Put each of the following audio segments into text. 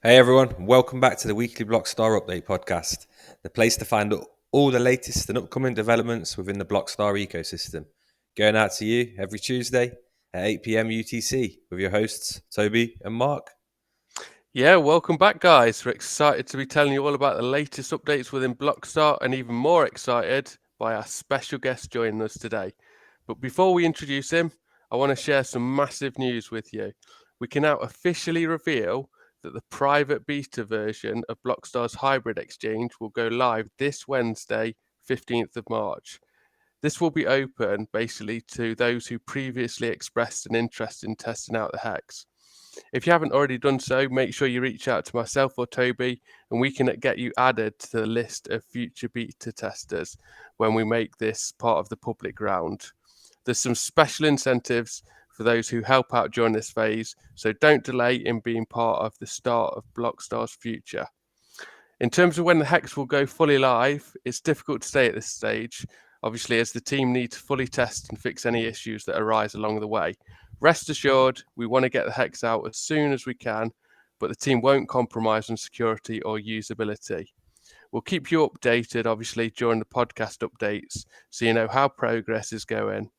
Hey everyone, welcome back to the weekly Blockstar Update podcast, the place to find all the latest and upcoming developments within the Blockstar ecosystem. Going out to you every Tuesday at 8 p.m. UTC with your hosts, Toby and Mark. Yeah, welcome back, guys. We're excited to be telling you all about the latest updates within Blockstar and even more excited by our special guest joining us today. But before we introduce him, I want to share some massive news with you. We can now officially reveal that the private beta version of Blockstar's hybrid exchange will go live this Wednesday, 15th of March. This will be open basically to those who previously expressed an interest in testing out the hex. If you haven't already done so, make sure you reach out to myself or Toby and we can get you added to the list of future beta testers when we make this part of the public round. There's some special incentives for those who help out during this phase, so don't delay in being part of the start of Blockstar's future. In terms of when the Hex will go fully live, it's difficult to say at this stage, obviously, as the team need to fully test and fix any issues that arise along the way. Rest assured, we want to get the Hex out as soon as we can, but the team won't compromise on security or usability. We'll keep you updated, obviously, during the podcast updates, so you know how progress is going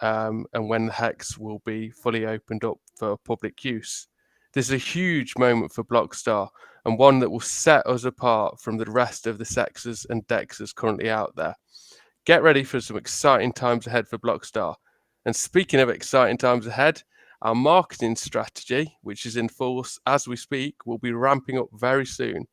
and when the Hex will be fully opened up for public use. This is a huge moment for Blockstar and one that will set us apart from the rest of the Sexes and Dexes currently out there. Get ready for some exciting times ahead for Blockstar. And speaking of exciting times ahead, our marketing strategy, which is in force as we speak, will be ramping up very soon.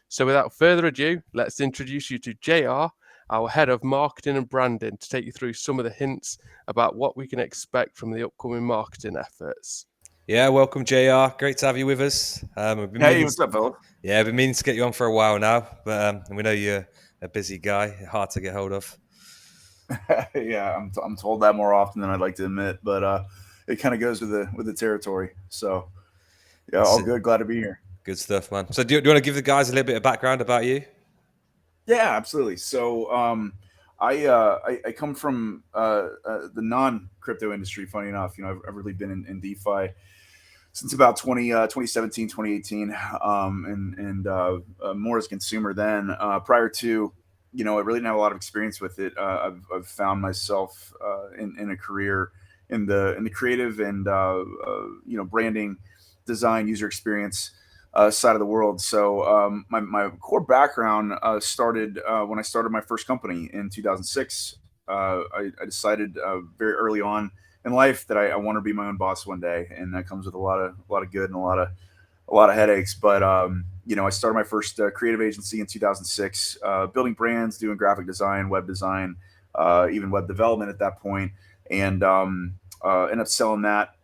So without further ado, let's introduce you to JR, our head of marketing and branding, to take you through some of the hints about what we can expect from the upcoming marketing efforts. Yeah, welcome JR. Great to have you with us. Hey, what's up, fella? Yeah, I've been meaning to get you on for a while now, but we know you're a busy guy, hard to get hold of. Yeah, I'm told that more often than I'd like to admit, but it kind of goes with the territory. So yeah, all good. Glad to be here. Good stuff, man. So do you want to give the guys a little bit of background about you? Yeah, absolutely. So I come from the non-crypto industry. Funny enough, I've really been in DeFi since about 2017, 2018, and more as a consumer then. Prior to, I really didn't have a lot of experience with it. I've found myself in a career in the creative and branding, design, user experience side of the world. So my core background started when I started my first company in 2006. I decided very early on in life that I want to be my own boss one day, and that comes with a lot of good and a lot of headaches. But I started my first creative agency in 2006, building brands, doing graphic design, web design, even web development at that point, and ended up selling that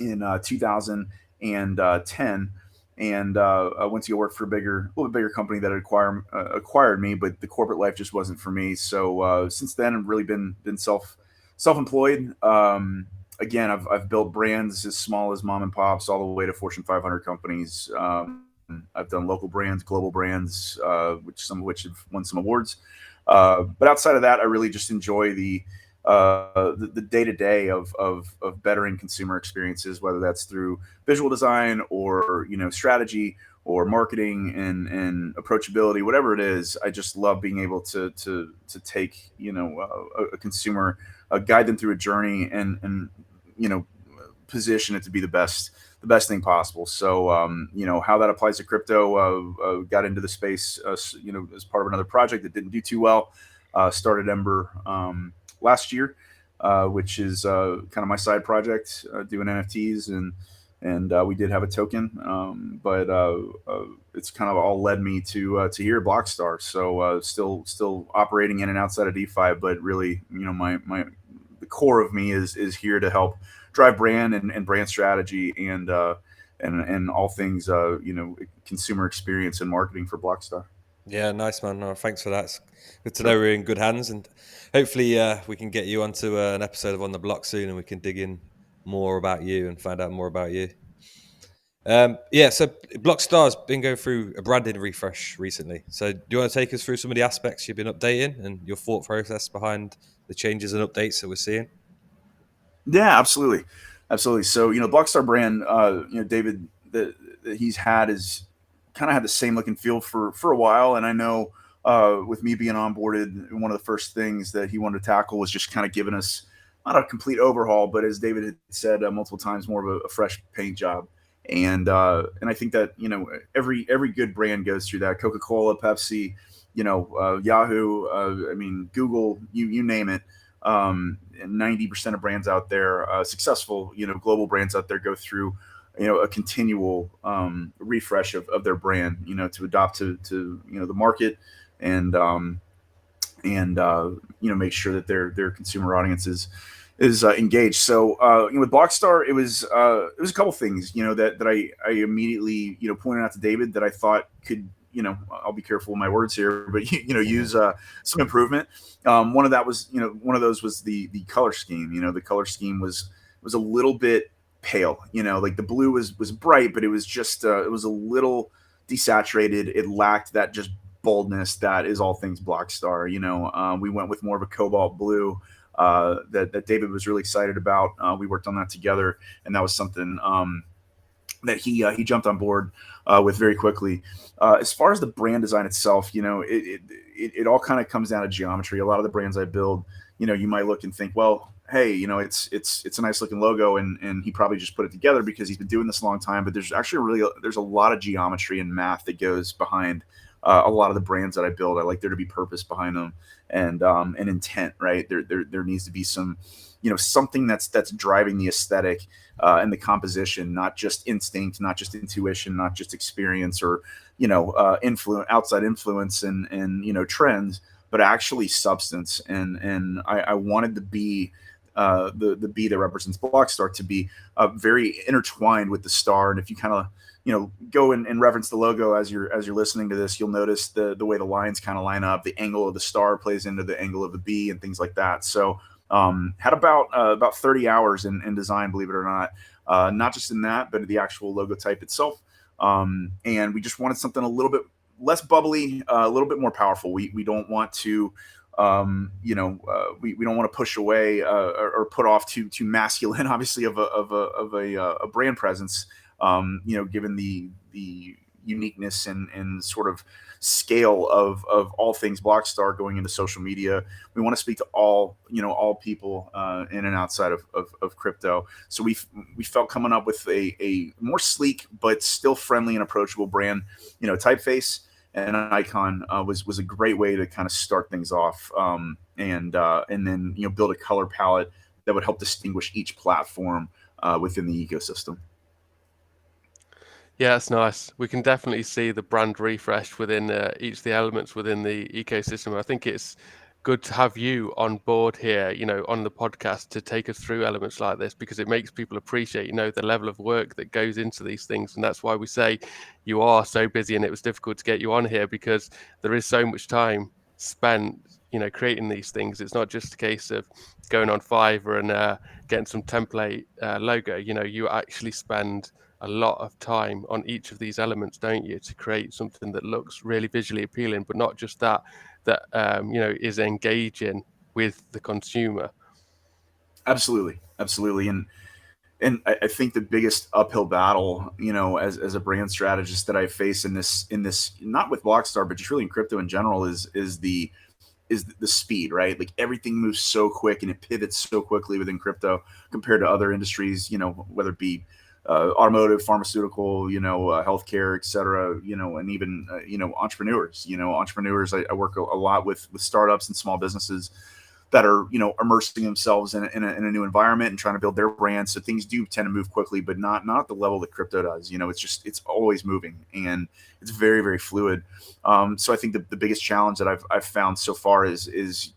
in 2010. And I went to go work for a little bit bigger company that acquired me, but the corporate life just wasn't for me. So since then, I've really been self-employed. Again, I've built brands as small as mom and pops all the way to Fortune 500 companies. I've done local brands, global brands, some of which have won some awards. But outside of that, I really just enjoy the day-to-day of bettering consumer experiences, whether that's through visual design or strategy or marketing and approachability, whatever it is. I just love being able to take a consumer, guide them through a journey and position it to be the best thing possible. So how that applies to crypto, got into the space as part of another project that didn't do too well. Started Ember last year, which is kind of my side project, doing NFTs, and we did have a token, but it's kind of all led me to here at Blockstar. So still operating in and outside of DeFi, but really, the core of me is here to help drive brand and brand strategy and all things consumer experience and marketing for Blockstar. Yeah, nice, man. No, thanks for that. It's good to know we're in good hands, and hopefully we can get you onto an episode of On the Block soon, and we can dig in more about you and find out more about you. So Blockstar's been going through a branding refresh recently. So do you want to take us through some of the aspects you've been updating and your thought process behind the changes and updates that we're seeing? Yeah, absolutely. So, Blockstar brand, David that he's had is kind of had the same look and feel for a while. And I know with me being onboarded, one of the first things that he wanted to tackle was just kind of giving us not a complete overhaul, but as David had said multiple times, more of a fresh paint job. And I think that every good brand goes through that. Coca-Cola, Pepsi, Yahoo, I mean Google, you name it. 90% of brands out there, successful global brands out there, go through a continual refresh of their brand, to adopt to the market, and make sure that their consumer audience is engaged. So with Blockstar, it was a couple things that I immediately pointed out to David that I thought could, I'll be careful with my words here, but use some improvement. One of those was the color scheme. The color scheme was a little bit pale. Like the blue was bright, but it was just it was a little desaturated. It lacked that just boldness that is all things Blockstar. We went with more of a cobalt blue that David was really excited about. We worked on that together, and that was something that he jumped on board with very quickly. As far as the brand design itself, it all kind of comes down to geometry. A lot of the brands I build, you might look and think, well, hey, it's a nice looking logo, and he probably just put it together because he's been doing this a long time. But there's actually there's a lot of geometry and math that goes behind a lot of the brands that I build. I like there to be purpose behind them and intent, right? There needs to be some, something that's driving the aesthetic and the composition, not just instinct, not just intuition, not just experience or, outside influence and trends, but actually substance. And I wanted the bee, the bee that represents Blockstar to be very intertwined with the star. And if you kind of go and reference the logo as you're listening to this, you'll notice the way the lines kind of line up. The angle of the star plays into the angle of the bee and things like that. So had about 30 hours in design, believe it or not just in that, but the actual logo type itself. And we just wanted something a little bit less bubbly, a little bit more powerful. We don't want to we don't want to push away or put off too masculine, obviously, of a brand presence. Given the uniqueness and sort of scale of all things Blockstar going into social media, we want to speak to all people in and outside of crypto. So we felt coming up with a more sleek but still friendly and approachable brand, typeface and an icon was a great way to kind of start things off, and then build a color palette that would help distinguish each platform within the ecosystem. Yeah, it's nice. We can definitely see the brand refresh within each of the elements within the ecosystem. I think it's good to have you on board here, on the podcast to take us through elements like this, because it makes people appreciate, the level of work that goes into these things. And that's why we say you are so busy, and it was difficult to get you on here because there is so much time spent, creating these things. It's not just a case of going on Fiverr and getting some template logo. You actually spend a lot of time on each of these elements, don't you, to create something that looks really visually appealing, but not just that is engaging with the consumer. Absolutely. And I think the biggest uphill battle, as a brand strategist that I face in this, not with Blockstar, but just really in crypto in general, is the speed, right? Like everything moves so quick and it pivots so quickly within crypto compared to other industries, whether it be automotive, pharmaceutical, healthcare, et cetera, and even, entrepreneurs. I work a lot with startups and small businesses that are, immersing themselves in a new environment and trying to build their brand. So things do tend to move quickly, but not at the level that crypto does. It's always moving and it's very, very fluid. So I think the biggest challenge that I've found so far is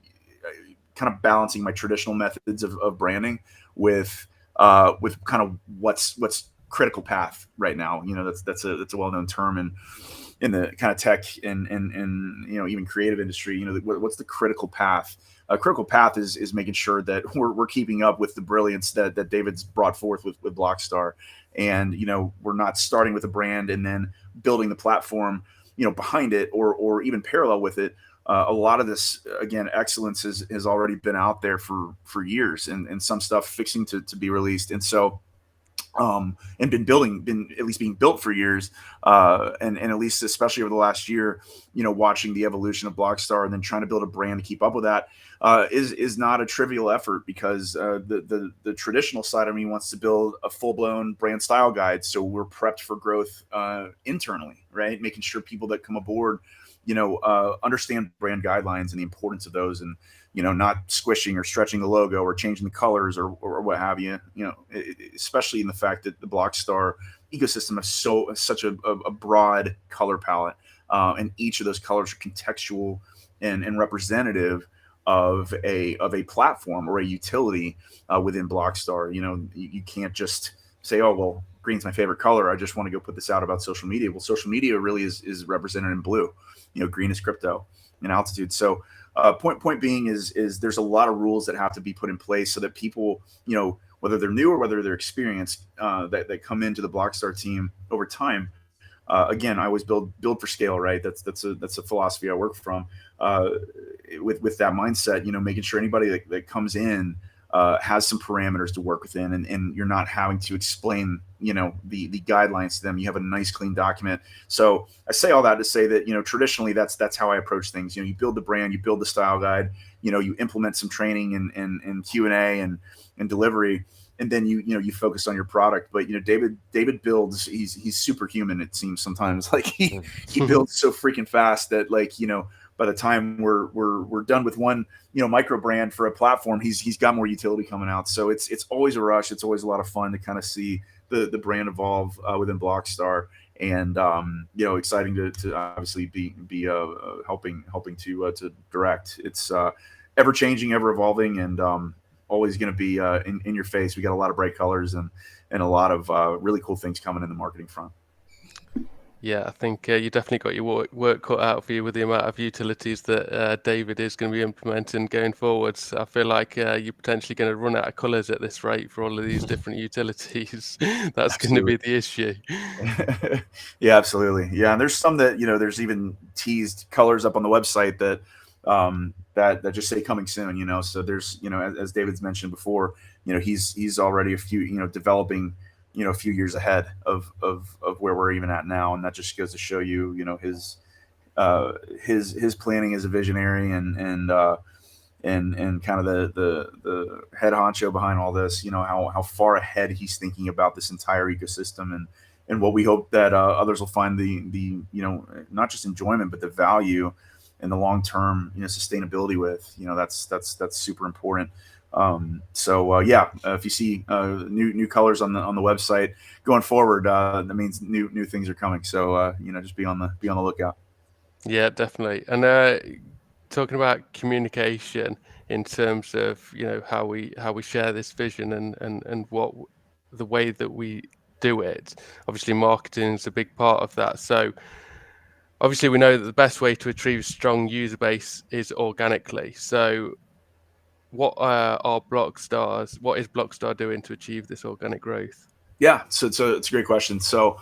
kind of balancing my traditional methods of branding with kind of what's critical path right now. That's a well-known term in the kind of tech and even creative industry. What's the critical path? A critical path is making sure that we're keeping up with the brilliance that David's brought forth with Blockstar, and we're not starting with a brand and then building the platform behind it or even parallel with it. A lot of this, again, excellence has already been out there for years, and some stuff fixing to be released. And so and been at least being built for years, and at least especially over the last year, watching the evolution of Blockstar and then trying to build a brand to keep up with that is not a trivial effort, because the traditional side of me wants to build a full-blown brand style guide, so we're prepped for growth internally, right? Making sure people that come aboard understand brand guidelines and the importance of those, and not squishing or stretching the logo or changing the colors or what have you. Especially in the fact that the Blockstar ecosystem is such a broad color palette, and each of those colors are contextual and representative of a platform or a utility within Blockstar. You can't just say, oh well, green's my favorite color, I just want to go put this out about social media. Well, social media really is represented in blue. Green is crypto and altitude. So point being is there's a lot of rules that have to be put in place so that people, whether they're new or whether they're experienced, that come into the Blockstar team over time. Again, I always build for scale, right? That's a philosophy I work from, with that mindset, making sure anybody that comes in has some parameters to work within, and you're not having to explain, the guidelines to them. You have a nice, clean document. So I say all that to say that, traditionally that's how I approach things. You build the brand, you build the style guide, you implement some training and Q&A and delivery, and then you focus on your product. But David builds. He's superhuman. It seems sometimes, like he builds so freaking fast that, like, by the time we're done with one micro brand for a platform, he's got more utility coming out. So it's always a rush. It's always a lot of fun to kind of see the brand evolve within Blockstar, and exciting to obviously be helping to direct. It's ever changing, ever evolving, and always going to be in your face. We got a lot of bright colors and a lot of really cool things coming in the marketing front. Yeah, I think you definitely got your work cut out for you with the amount of utilities that David is going to be implementing going forwards. I feel like you're potentially going to run out of colours at this rate for all of these different utilities. That's going to be the issue. Yeah, absolutely. Yeah, and there's some that there's even teased colors up on the website that that just say coming soon. So there's as David's mentioned before, he's already a few developing a few years ahead of where we're even at now, and that just goes to show you his planning as a visionary and kind of the head honcho behind all this. How far ahead he's thinking about this entire ecosystem, and what we hope that others will find the not just enjoyment but the value and the long term sustainability with. That's super important. If you see new colors on the website going forward, that means new things are coming. So just be on the lookout. Yeah, definitely. And talking about communication in terms of how we share this vision and what the way that we do it. Obviously, marketing is a big part of that. So obviously, we know that the best way to achieve a strong user base is organically. So what is Blockstar doing to achieve this organic growth? Yeah, so it's a great question. So,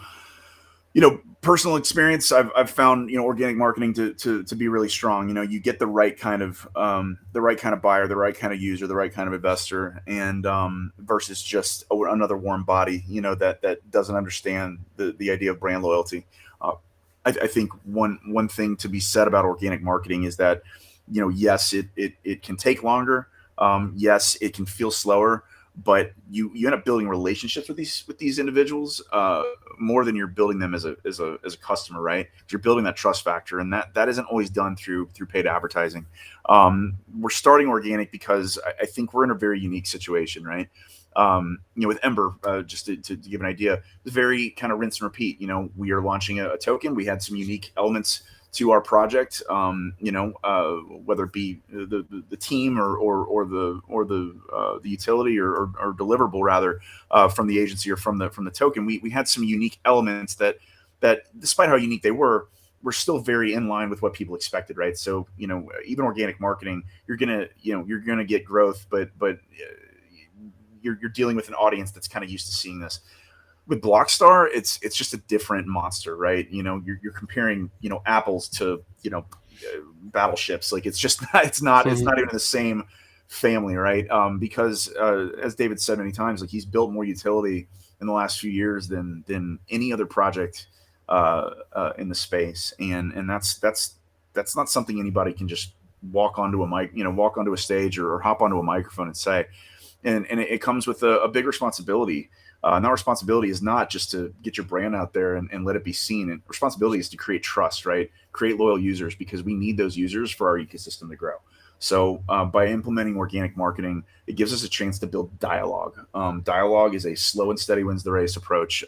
personal experience, I've found organic marketing to be really strong. You get the right kind of buyer, the right kind of user, the right kind of investor, and versus just another warm body, that doesn't understand the idea of brand loyalty. I think one thing to be said about organic marketing is that yes, it can take longer. Yes, it can feel slower, but you end up building relationships with these individuals more than you're building them as a customer, right? You're building that trust factor, and that isn't always done through paid advertising. We're starting organic because I think we're in a very unique situation, right? With Ember, just to give an idea, it's very kind of rinse and repeat. We are launching a token. We had some unique elements to our project, whether it be the team or the utility or deliverable rather, from the agency or from the token. We had some unique elements that despite how unique they were still very in line with what people expected, right? So even organic marketing, you're gonna get growth, but you're dealing with an audience that's kind of used to seeing this. With Blockstar, it's just a different monster, right? You're comparing apples to battleships. Like it's not even the same family, right? Because as David said many times, like he's built more utility in the last few years than any other project in the space, and that's not something anybody can just walk onto a mic, walk onto a stage or hop onto a microphone and say. And it comes with a big responsibility. And that responsibility is not just to get your brand out there and let it be seen. And responsibility is to create trust, right? Create loyal users, because we need those users for our ecosystem to grow. So by implementing organic marketing, it gives us a chance to build dialogue. Dialogue is a slow and steady wins the race approach.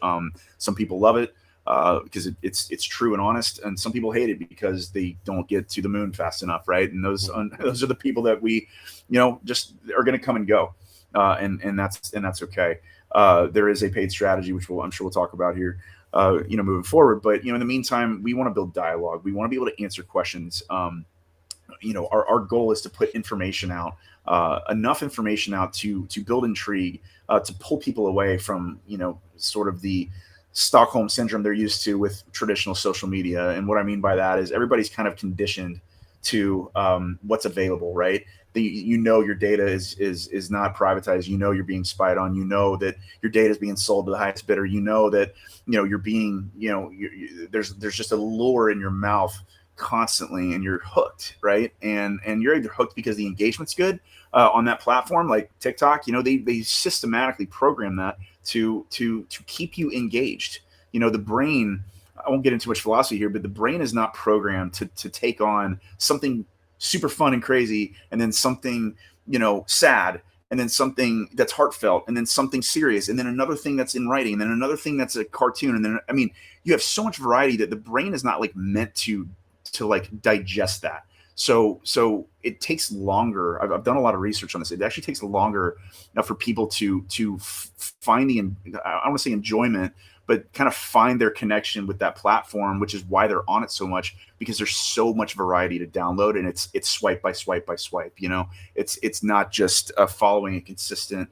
Some people love it because it's true and honest, and some people hate it because they don't get to the moon fast enough, right? And those are the people that we, just are going to come and go, and that's okay. There is a paid strategy, which I'm sure we'll talk about here, moving forward. But in the meantime, we want to build dialogue. We want to be able to answer questions. Our goal is to put information out, enough information out to build intrigue, to pull people away from, sort of the Stockholm syndrome they're used to with traditional social media. And what I mean by that is everybody's kind of conditioned to what's available, right? Your data is not privatized. You're being spied on. That your data is being sold to the highest bidder. That you're being there's just a lure in your mouth constantly, and you're hooked, right? And you're either hooked because the engagement's good on that platform, like TikTok. They systematically program that to keep you engaged. The brain, I won't get into much philosophy here, but the brain is not programmed to take on something super fun and crazy, and then something sad, and then something that's heartfelt, and then something serious, and then another thing that's in writing, and then another thing that's a cartoon, and then you have so much variety that the brain is not like meant to like digest that. So it takes longer. I've done a lot of research on this. It actually takes longer for people to find I don't want to say enjoyment, but kind of find their connection with that platform, which is why they're on it so much, because there's so much variety to download, and it's swipe by swipe by swipe. It's not just following a consistent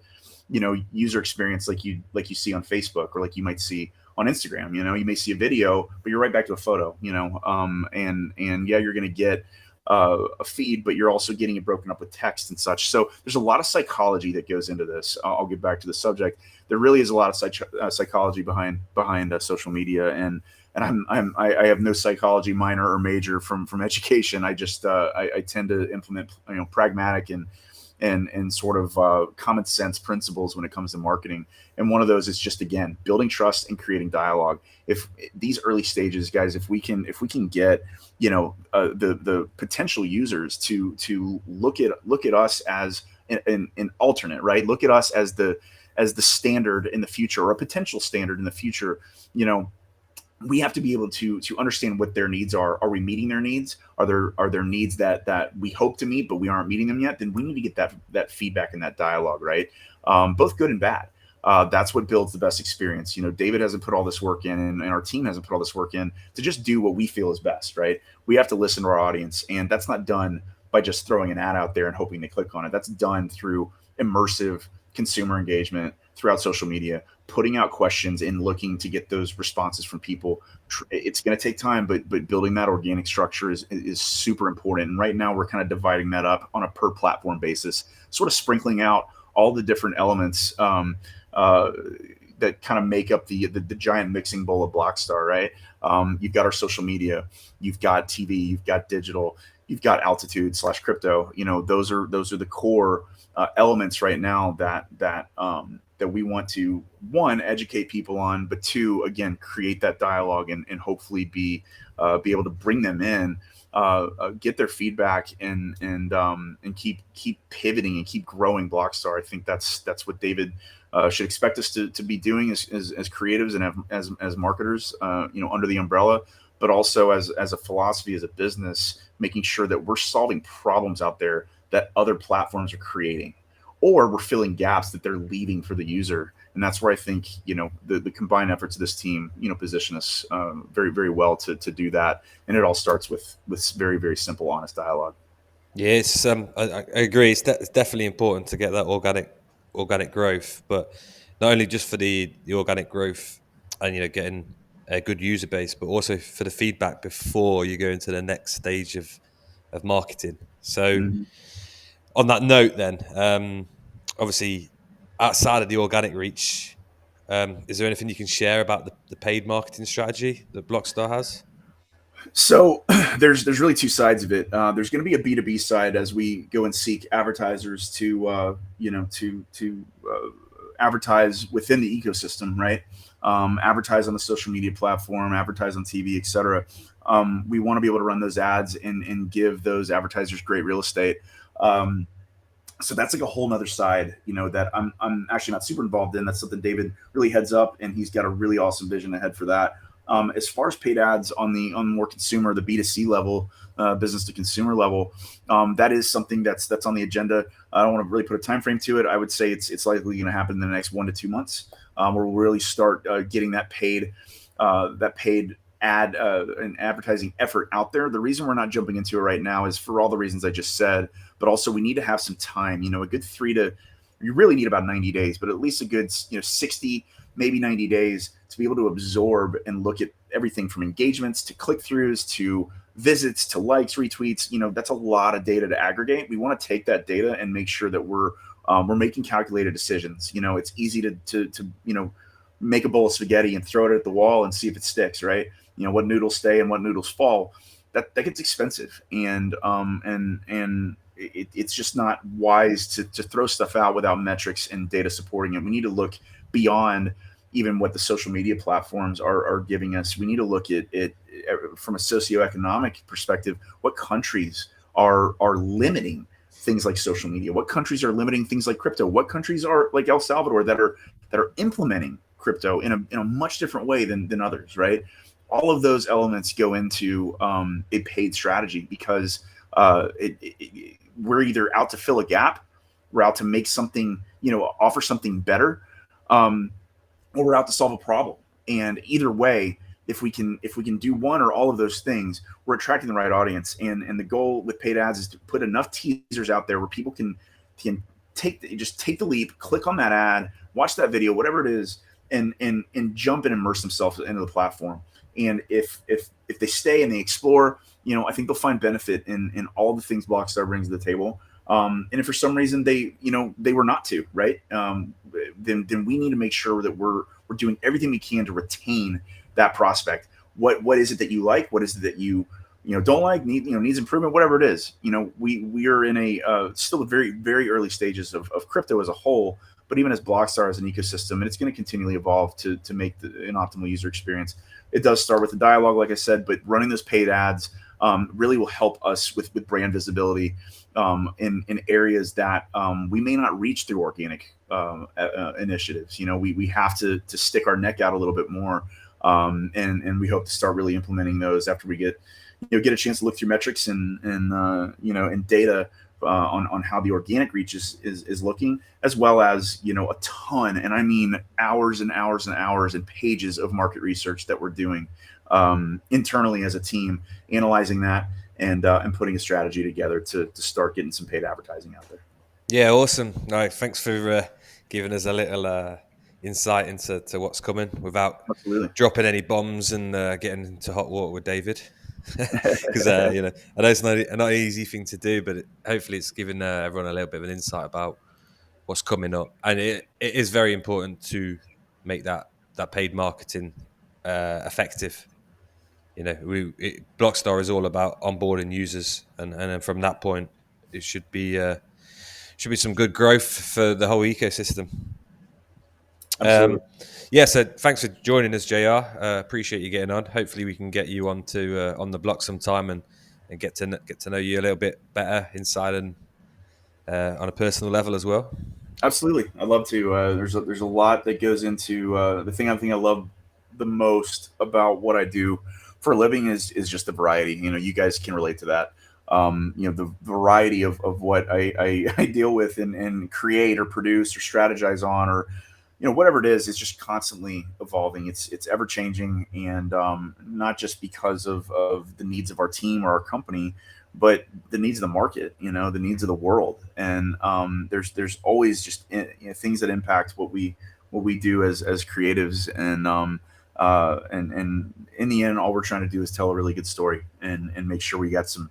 user experience like you see on Facebook, or like you might see on Instagram. You may see a video, but you're right back to a photo. And yeah, you're going to get a feed, but you're also getting it broken up with text and such. So there's a lot of psychology that goes into this. I'll get back to the subject. There really is a lot of psychology behind social media, and I have no psychology minor or major from education. I just I tend to implement pragmatic and sort of common sense principles when it comes to marketing. And one of those is just, again, building trust and creating dialogue. If these early stages, guys, if we can get the potential users to look at us as an alternate, right? Look at us as the standard in the future, or a potential standard in the future. We have to be able to understand what their needs are. Are we meeting their needs? Are there needs that we hope to meet, but we aren't meeting them yet? Then we need to get that feedback and that dialogue, right? Both good and bad. That's what builds the best experience. David hasn't put all this work in, and our team hasn't put all this work in to just do what we feel is best, right? We have to listen to our audience, and that's not done by just throwing an ad out there and hoping they click on it. That's done through immersive consumer engagement throughout social media, putting out questions and looking to get those responses from people. It's going to take time, but building that organic structure is super important. And right now we're kind of dividing that up on a per platform basis, sort of sprinkling out all the different elements that kind of make up the giant mixing bowl of Blockstar, right? You've got our social media, you've got TV, you've got digital, you've got Altitude / crypto. Those are the core elements right now that we want to, one, educate people on, but two, again, create that dialogue and hopefully be able to bring them in, get their feedback, and keep pivoting and keep growing Blockstar. I think that's what David should expect us to be doing as creatives and as marketers, under the umbrella, but also as a philosophy, as a business, making sure that we're solving problems out there that other platforms are creating, or we're filling gaps that they're leaving for the user. And that's where I think, the combined efforts of this team, position us very, very well to do that. And it all starts with very, very simple, honest dialogue. Yeah, it's I agree. It's definitely important to get that organic growth, but not only just for the organic growth and getting a good user base, but also for the feedback before you go into the next stage of marketing. So on that note, then, obviously outside of the organic reach, Is there anything you can share about the paid marketing strategy that Blockstar has? So there's really two sides of it. There's going to be a B2B side as we go and seek advertisers to advertise within the ecosystem, right? Advertise on the social media platform, advertise on TV, etc. We want to be able to run those ads and give those advertisers great real estate. So that's like a whole nother side, that I'm actually not super involved in. That's something David really heads up, and he's got a really awesome vision ahead for that. As far as paid ads on more consumer, the B2C level, business to consumer level, that is something that's on the agenda. I don't want to really put a time frame to it. I would say it's likely going to happen in the next 1 to 2 months, where we'll really start getting that paid ad and advertising effort out there. The reason we're not jumping into it right now is for all the reasons I just said, but also we need to have some time. A good you really need about 90 days, but at least a good 60, maybe 90 days to be able to absorb and look at everything from engagements to click-throughs to visits to likes, retweets. That's a lot of data to aggregate. We want to take that data and make sure that we're making calculated decisions. It's easy to make a bowl of spaghetti and throw it at the wall and see if it sticks, right? What noodles stay and what noodles fall. That gets expensive, and it's just not wise to throw stuff out without metrics and data supporting it. We need to look beyond even what the social media platforms are giving us. We need to look at it from a socioeconomic perspective. What countries are limiting things like social media? What countries are limiting things like crypto? What countries are like El Salvador that are implementing crypto in a much different way than others, right? All of those elements go into a paid strategy because we're either out to fill a gap, we're out to make something, offer something better, or we're out to solve a problem. And either way, if we can do one or all of those things, we're attracting the right audience. And the goal with paid ads is to put enough teasers out there where people can take the leap, click on that ad, watch that video, whatever it is, and jump and immerse themselves into the platform. And if they stay and they explore, I think they'll find benefit in all the things Blockstar brings to the table. And if for some reason they were not to, right, then we need to make sure that we're doing everything we can to retain that prospect. What is it that you like? What is it that you don't like? Needs improvement, whatever it is. We are in a still very, very early stages of crypto as a whole, but even as Blockstar as an ecosystem, and it's going to continually evolve to make an optimal user experience. It does start with the dialogue, like I said, but running those paid ads really will help us with brand visibility in areas that we may not reach through organic initiatives. We have to stick our neck out a little bit more, and we hope to start really implementing those after we get a chance to look through metrics and data on how the organic reach is looking, as well as a ton, and I mean hours and hours and hours and pages of market research that we're doing internally as a team, analyzing that and putting a strategy together to start getting some paid advertising out there. Yeah, awesome. No, thanks for giving us a little insight into what's coming without dropping any bombs and getting into hot water with David. Because I know it's not an easy thing to do, but hopefully it's given everyone a little bit of an insight about what's coming up, and it is very important to make that paid marketing effective. Blockstar is all about onboarding users, and then from that point, it should be some good growth for the whole ecosystem. Absolutely. So thanks for joining us, JR. Appreciate you getting on. Hopefully we can get you on the block sometime and get to know you a little bit better inside and on a personal level as well. Absolutely, I'd love to. There's a lot that goes into the thing. I think I love the most about what I do for a living is just the variety. You guys can relate to that. The variety of what I deal with and create or produce or strategize on, or whatever it is, it's just constantly evolving. It's ever changing, and not just because of the needs of our team or our company, but the needs of the market, the needs of the world. And there's always just things that impact what we do as creatives. And in the end, all we're trying to do is tell a really good story and make sure we got some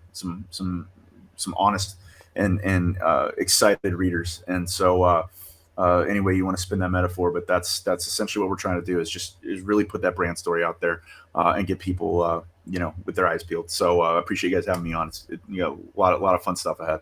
honest and excited readers. And so any way you want to spin that metaphor. But that's essentially what we're trying to do, is really put that brand story out there and get people with their eyes peeled. So I appreciate you guys having me on. It's a lot of fun stuff ahead.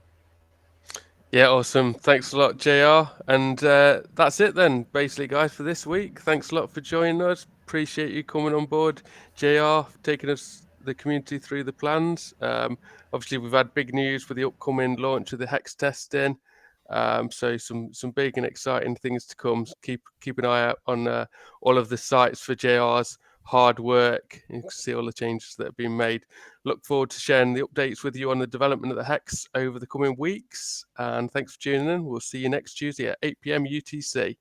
Yeah, awesome. Thanks a lot, JR. And that's it then, basically, guys, for this week. Thanks a lot for joining us. Appreciate you coming on board, JR, taking us, the community, through the plans. Obviously, we've had big news for the upcoming launch of the Hex testing. So some big and exciting things to come. Keep an eye out on all of the sites for JR's hard work. You can see all the changes that have been made. Look forward to sharing the updates with you on the development of the Hex over the coming weeks. And thanks for tuning in. We'll see you next Tuesday at 8 p.m. UTC.